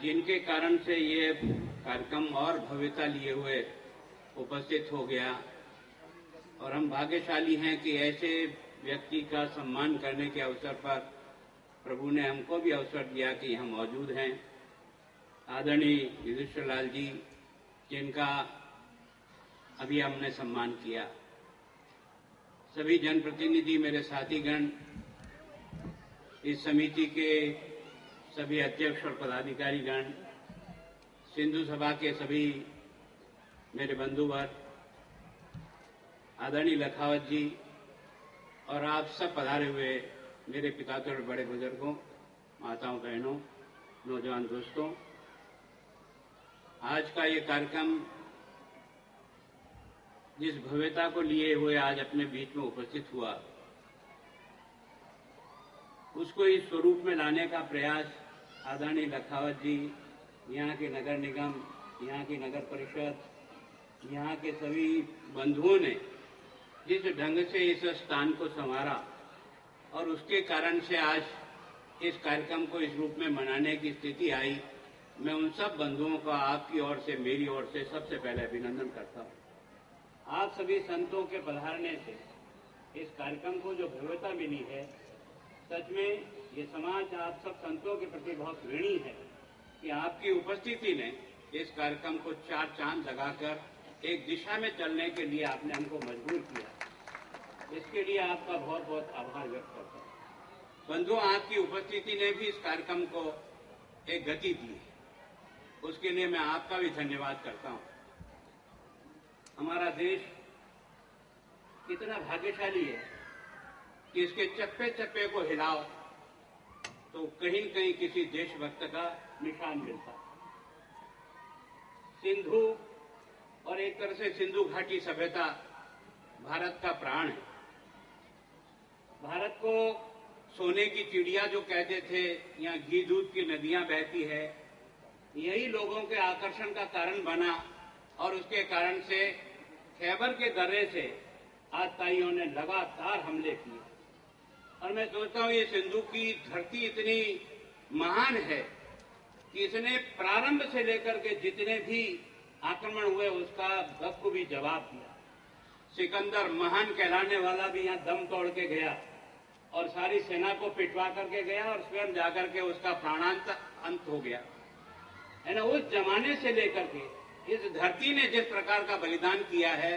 जिनके कारण से ये कार्यक्रम और भव्यता लिए हुए उपस्थित हो गया और हम भाग्यशाली हैं कि ऐसे व्यक्ति का सम्मान करने के अवसर पर प्रभु ने हमको भी अवसर दिया कि हम मौजूद हैं। आदरणीय युधिष्ठिर लाल जी, जिनका अभी हमने सम्मान किया, सभी जनप्रतिनिधि, मेरे साथीगण, इस समिति के सभी अध्यक्ष और पदाधिकारीगण, सिंधु सभा के सभी मेरे बंधुवर्ग, आदरणीय लखावत जी और आप सब पधारे हुए मेरे पिताजी और बड़े बुजुर्गों, माताओं, बहनों, नौजवान दोस्तों, आज का ये कार्यक्रम जिस भव्यता को लिए हुए आज अपने बीच में उपस्थित हुआ, उसको इस स्वरूप में लाने का प्रयास आदरणीय लखावत जी, यहाँ के नगर निगम, यहाँ की नगर परिषद, यहाँ के सभी बंधुओं ने जिस ढंग से इस स्थान को संवारा और उसके कारण से आज इस कार्यक्रम को इस रूप में मनाने की स्थिति आई, मैं उन सब बंधुओं का आपकी ओर से, मेरी ओर से सबसे पहले अभिनंदन करता हूँ। आप सभी संतों के पधारने से इस कार्यक्रम को जो भव्यता मिली है, सच में ये समाज आप सब संतों के प्रति बहुत ऋणी है कि आपकी उपस्थिति ने इस कार्यक्रम को चार चांद लगाकर एक दिशा में चलने के लिए आपने हमको मजबूर किया। इसके लिए आपका बहुत बहुत आभार व्यक्त करता हूँ। बंधुओं, आपकी उपस्थिति ने भी इस कार्यक्रम को एक गति दी है, उसके लिए मैं आपका भी धन्यवाद करता हूँ। हमारा देश कितना भाग्यशाली है कि इसके चप्पे चप्पे को हिलाओ तो कहीं कहीं किसी देशभक्त का निशान मिलता। सिंधु और एक तरह से सिंधु घाटी सभ्यता भारत का प्राण है। भारत को सोने की चिड़िया जो कहते थे, यहाँ घी दूध की नदियां बहती है, यही लोगों के आकर्षण का कारण बना और उसके कारण से खैबर के दर्रे से आतताइयों ने लगातार हमले किए। और मैं सोचता हूँ ये सिंधु की धरती इतनी महान है कि इसने प्रारंभ से लेकर के जितने भी आक्रमण हुए उसका बखूबी जवाब दिया। सिकंदर महान कहलाने वाला भी यहाँ दम तोड़ के गया और सारी सेना को पिटवा करके गया और स्वयं जाकर के उसका प्राणांत अंत हो गया, है ना। उस जमाने से लेकर के इस धरती ने जिस प्रकार का बलिदान किया है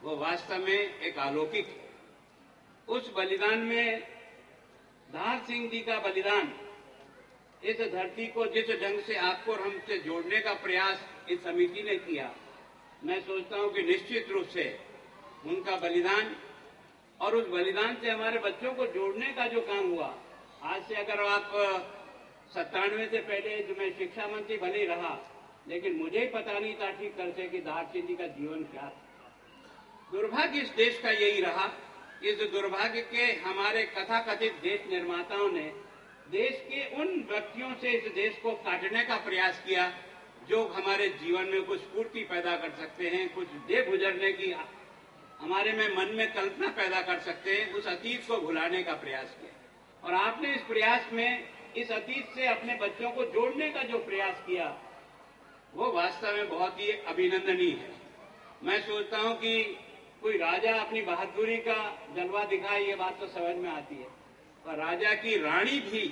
वो वास्तव में एक अलौकिक है। उस बलिदान में धार सिंह जी का बलिदान इस धरती को जिस ढंग से आपको और हमसे जोड़ने का प्रयास इस समिति ने किया, मैं सोचता हूं कि निश्चित रूप से उनका बलिदान और उस बलिदान से हमारे बच्चों को जोड़ने का जो काम हुआ, आज से अगर आप 97 से पहले जो मैं शिक्षा मंत्री बने रहा, लेकिन मुझे ही पता नहीं था ठीक तरह से कि धार सिंह जी का जीवन क्या था। दुर्भाग्य इस देश का यही रहा। इस दुर्भाग्य के हमारे कथाकथित देश निर्माताओं ने देश के उन व्यक्तियों से इस देश को काटने का प्रयास किया जो हमारे जीवन में कुछ स्फूर्ति पैदा कर सकते हैं, कुछ दे गुजरने की हमारे में मन में कल्पना पैदा कर सकते हैं। उस अतीत को भुलाने का प्रयास किया और आपने इस प्रयास में इस अतीत से अपने बच्चों को जोड़ने का जो प्रयास किया वो वास्तव में बहुत ही अभिनंदनीय है। मैं सोचता हूं कि कोई राजा अपनी बहादुरी का जलवा दिखाए, ये बात तो समझ में आती है, पर राजा की रानी भी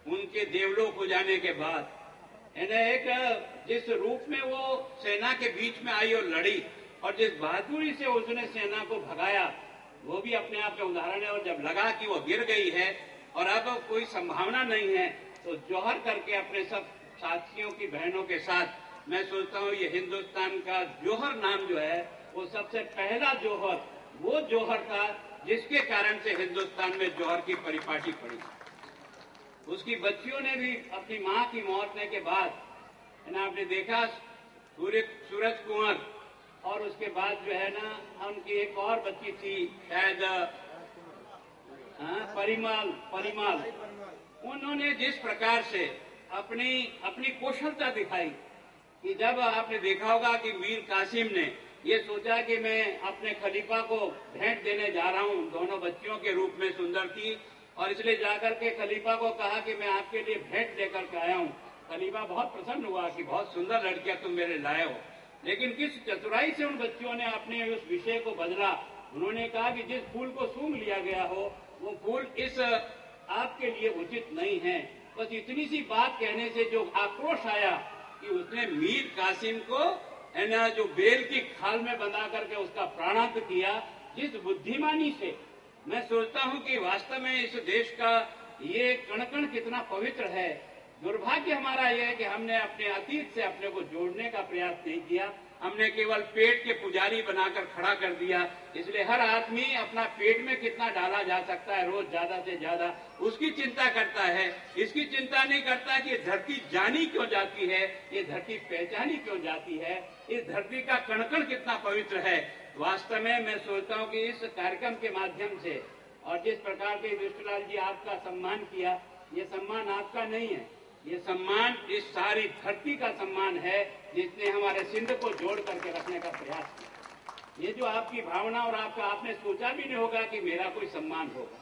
उनके देवलोक हो जाने के बाद एक जिस रूप में वो सेना के बीच में आई और लड़ी और जिस बहादुरी से उसने सेना को भगाया, वो भी अपने आप में उदाहरण है। और जब लगा कि वो गिर गई है और अब कोई संभावना नहीं है, तो जौहर करके अपने सब साथियों की बहनों के साथ, मैं सोचता हूँ ये हिंदुस्तान का जौहर नाम जो है वो सबसे पहला जौहर वो जौहर था जिसके कारण से हिंदुस्तान में जौहर की परिपाटी पड़ी। उसकी बच्चियों ने भी अपनी मां की मौतने के बाद, है ना, आपने देखा सूरज कुंवर और उसके बाद जो है ना उनकी एक और बच्ची थी शायद परिमाल। उन्होंने जिस प्रकार से अपनी कौशलता दिखाई कि जब आपने देखा होगा कि मीर कासिम ने ये सोचा कि मैं अपने खलीफा को भेंट देने जा रहा हूं, दोनों बच्चियों के रूप में सुंदर थी, और इसलिए जाकर के खलीफा को कहा कि मैं आपके लिए भेंट लेकर के आया हूं, तलीबा बहुत प्रसन्न हुआ कि बहुत सुंदर लड़कियां तुम मेरे लाए हो। लेकिन किस चतुराई से उन बच्चियों ने अपने उस विषय को बदला। उन्होंने कहा कि जिस फूल को सूंघ लिया गया हो वो फूल इस आपके लिए उचित नहीं है। बस इतनी सी बात कहने से जो आक्रोश आया कि उसने मीर कासिम को जो बेल की खाल में बंधा करके उसका प्राणांत किया। जिस बुद्धिमानी से मैं सोचता हूं कि वास्तव में इस देश का ये कण कण कितना पवित्र है। दुर्भाग्य हमारा यह है कि हमने अपने अतीत से अपने को जोड़ने का प्रयास नहीं किया। हमने केवल पेट के पुजारी बनाकर खड़ा कर दिया। इसलिए हर आदमी अपना पेट में कितना डाला जा सकता है रोज ज्यादा से ज्यादा उसकी चिंता करता है। इसकी चिंता नहीं करता कि ये धरती जानी क्यों जाती है, ये धरती पहचानी क्यों जाती है, इस धरती का कण कण कितना पवित्र है। वास्तव में मैं सोचता हूँ कि इस कार्यक्रम के माध्यम से और जिस प्रकार के विष्णुलाल जी आपका सम्मान किया, ये सम्मान आपका नहीं है, ये सम्मान इस सारी धरती का सम्मान है जिसने हमारे सिंध को जोड़ करके रखने का प्रयास किया। ये जो आपकी भावना और आपने सोचा भी नहीं होगा कि मेरा कोई सम्मान होगा,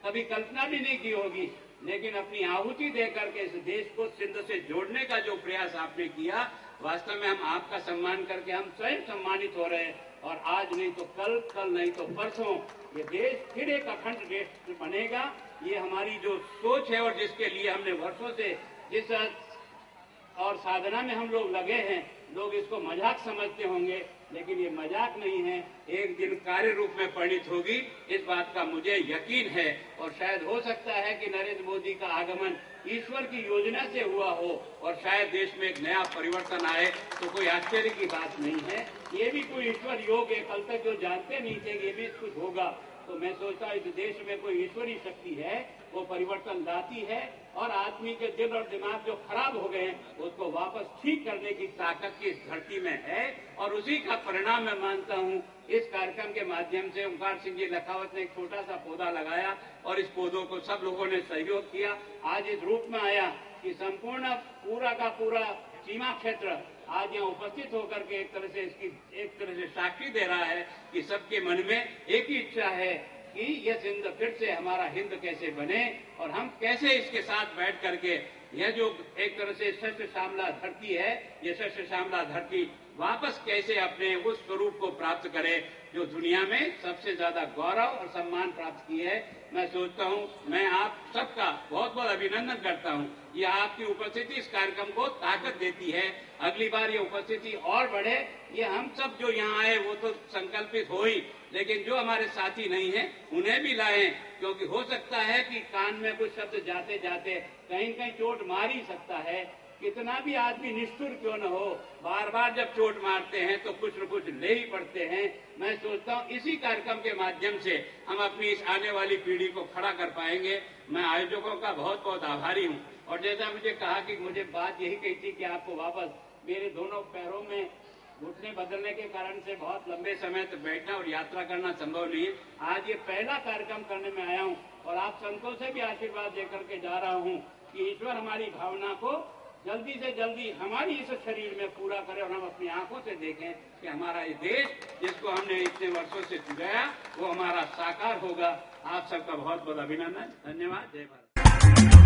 कभी कल्पना भी नहीं की होगी, लेकिन अपनी आहुति दे करके इस देश को सिंध से जोड़ने का जो प्रयास आपने किया, वास्तव में हम आपका सम्मान करके हम स्वयं सम्मानित हो रहे हैं। और आज नहीं तो कल, कल नहीं तो परसों ये देश फिर एक अखंड देश बनेगा। ये हमारी जो सोच है और जिसके लिए हमने वर्षों से जिस और साधना में हम लोग लगे हैं, लोग इसको मजाक समझते होंगे, लेकिन ये मजाक नहीं है, एक दिन कार्य रूप में परिणित होगी, इस बात का मुझे यकीन है। और शायद हो सकता है कि नरेंद्र मोदी का आगमन ईश्वर की योजना से हुआ हो और शायद देश में एक नया परिवर्तन आए, तो कोई आश्चर्य की बात नहीं है। ये भी कोई ईश्वर योग है, कल तक जो जानते नहीं थे ये भी कुछ होगा। तो मैं सोचता हूँ इस देश में कोई ईश्वरीय शक्ति है, वो परिवर्तन लाती है और आदमी के दिल और दिमाग जो खराब हो गए हैं उसको वापस ठीक करने की ताकत की इस धरती में है। और उसी का परिणाम मैं मानता हूँ इस कार्यक्रम के माध्यम से। ओंकार सिंह जी लखावत ने एक छोटा सा पौधा लगाया और इस पौधों को सब लोगों ने सहयोग किया। आज इस रूप में आया कि संपूर्ण पूरा का पूरा सीमा क्षेत्र आज यहाँ उपस्थित होकर के एक तरह से साक्षी दे रहा है कि सबके मन में एक ही इच्छा है कि यह सिंध फिर से हमारा हिंद कैसे बने और हम कैसे इसके साथ बैठ करके यह जो एक तरह से शस्य श्यामला धरती है, ये शस्य श्यामला धरती वापस कैसे अपने उस स्वरूप को प्राप्त करे जो दुनिया में सबसे ज्यादा गौरव और सम्मान प्राप्त की है। मैं सोचता हूँ, मैं आप सबका बहुत बहुत अभिनंदन करता हूँ। ये आपकी उपस्थिति इस कार्यक्रम को ताकत देती है। अगली बार ये उपस्थिति और बढ़े। ये हम सब जो यहाँ आए वो तो संकल्पित हो ही, लेकिन जो हमारे साथी नहीं है उन्हें भी लाएं, क्योंकि हो सकता है कि कान में कुछ शब्द जाते जाते कहीं कहीं चोट मार ही सकता है। कितना भी आदमी निष्ठुर क्यों न हो, बार बार जब चोट मारते हैं तो कुछ न कुछ ले ही पड़ते हैं। मैं सोचता हूँ इसी कार्यक्रम के माध्यम से हम अपनी इस आने वाली पीढ़ी को खड़ा कर पाएंगे। मैं आयोजकों का बहुत बहुत आभारी हूँ। और जैसा मुझे कहा कि मुझे बात यही कही थी कि आपको वापस मेरे दोनों पैरों में घुटने बदलने के कारण से बहुत लंबे समय तक बैठना और यात्रा करना संभव नहीं है। आज ये पहला कार्यक्रम करने में आया हूँ और आप संतों से भी आशीर्वाद देकर के जा रहा हूँ कि ईश्वर हमारी भावना को जल्दी से जल्दी हमारी इस शरीर में पूरा करे और हम अपनी आंखों से देखें कि हमारा ये देश जिसको हमने इतने वर्षों से चुराया वो हमारा साकार होगा। आप सबका बहुत बहुत अभिनंदन, धन्यवाद। जय भारत।